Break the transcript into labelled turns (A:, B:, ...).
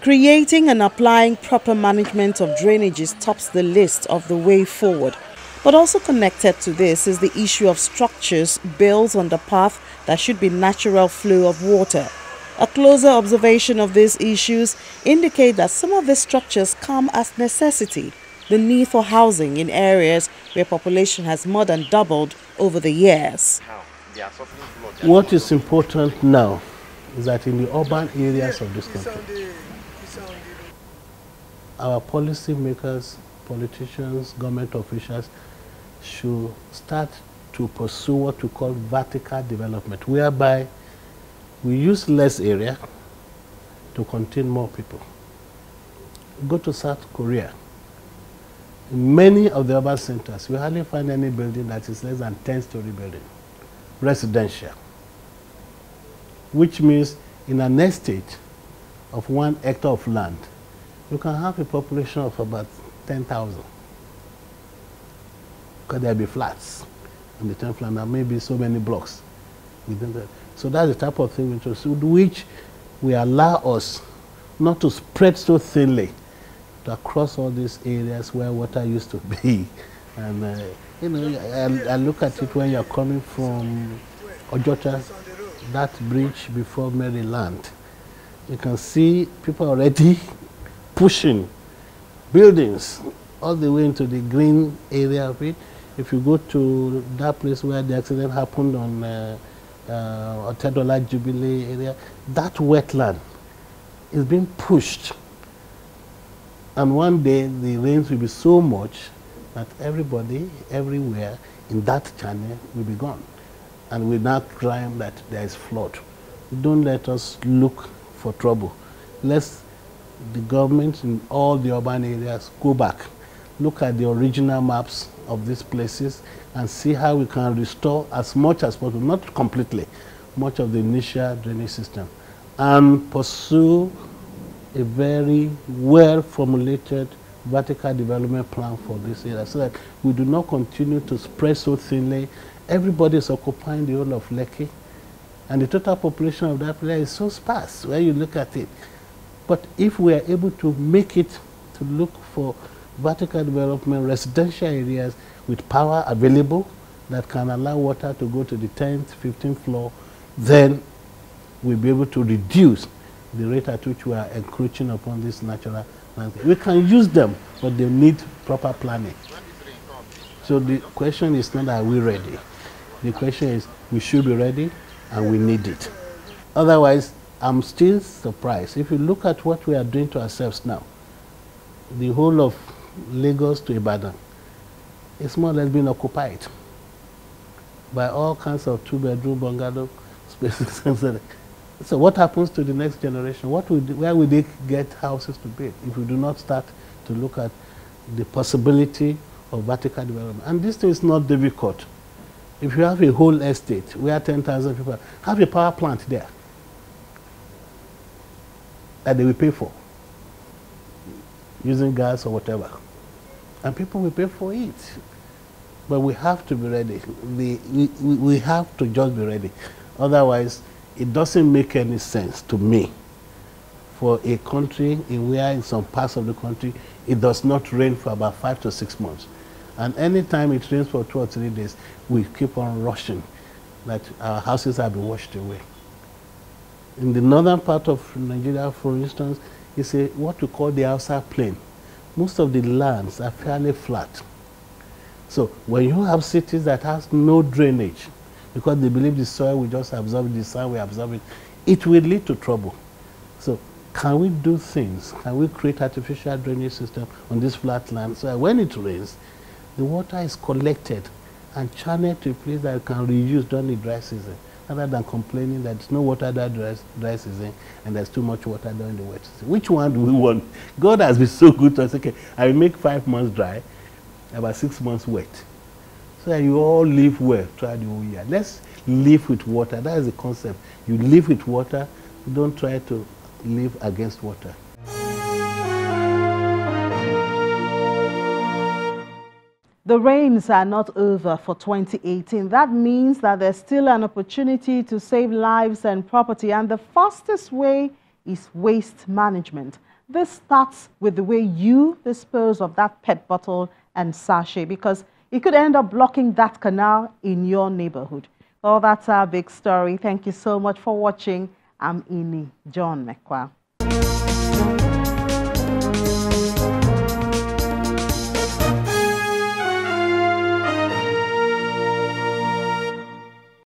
A: Creating and applying proper management of drainages tops the list of the way forward. But also connected to this is the issue of structures built on the path that should be natural flow of water. A closer observation of these issues indicate that some of these structures come as necessity, the need for housing in areas where population has more than doubled over the years.
B: What is important now is that in the urban areas of this country, our policy makers, politicians, government officials should start to pursue what we call vertical development, whereby we use less area to contain more people. Go to South Korea. In many of the urban centers, we hardly find any building that is less than 10-story building, residential, which means in an estate of 1 hectare of land, you can have a population of about 10,000. Because there'll be flats on the 10th floor, and maybe so many blocks within that. So that's the type of thing which we allow us not to spread so thinly to across all these areas where water used to be. And you know, I look at it when you're coming from Ojota, that bridge before Maryland. You can see people already pushing buildings all the way into the green area of it. If you go to that place where the accident happened on UNILAG Jubilee area, that wetland is being pushed. And one day the rains will be so much that everybody, everywhere in that channel will be gone. And we now claim that there is flood. Don't let us look for trouble. Let's the government in all the urban areas go back, look at the original maps of these places and see how we can restore as much as possible, not completely, much of the initial drainage system, and pursue a very well-formulated vertical development plan for this area so that we do not continue to spread so thinly. Everybody is occupying the whole of Lekki, and the total population of that place is so sparse when you look at it. But if we are able to make it to look for vertical development, residential areas with power available that can allow water to go to the 10th, 15th floor, then we'll be able to reduce the rate at which we are encroaching upon this natural landscape. We can use them, but they need proper planning. So the question is not are we ready? The question is we should be ready and we need it. Otherwise, I'm still surprised. If you look at what we are doing to ourselves now, the whole of Lagos to Ibadan is more or less being occupied by all kinds of 2-bedroom bungalow spaces. So what happens to the next generation? Where will they get houses to build if we do not start to look at the possibility of vertical development? And this thing is not difficult. If you have a whole estate where 10,000 people have a power plant there that they will pay for, using gas or whatever, and people will pay for it. But we have to be ready. We have to just be ready. Otherwise, it doesn't make any sense to me for a country where in some parts of the country it does not rain for about 5 to 6 months. And anytime it rains for 2 or 3 days, we keep on rushing that our houses have been washed away. In the northern part of Nigeria, for instance, it's what we call the Hausa plain. Most of the lands are fairly flat. So when you have cities that has no drainage, because they believe the soil will just absorb it, the soil will absorb it, it will lead to trouble. So can we do things? Can we create artificial drainage system on this flat land so that when it rains, the water is collected and channeled to a place that can reuse during the dry season, rather than complaining that there's no water that dry season and there's too much water during the wet season? Which one do we want? God has been so good to us. Okay, I will make 5 months dry, about 6 months wet, so that you all live well throughout the whole year. Let's live with water. That is the concept. You live with water. Don't try to live against water.
A: The rains are not over for 2018. That means that there's still an opportunity to save lives and property, and the fastest way is waste management. this starts with the way you dispose of that PET bottle and sachet, because it could end up blocking that canal in your neighborhood. Well, that's our big story. Thank you so much for watching. I'm Ini John-MEKWA.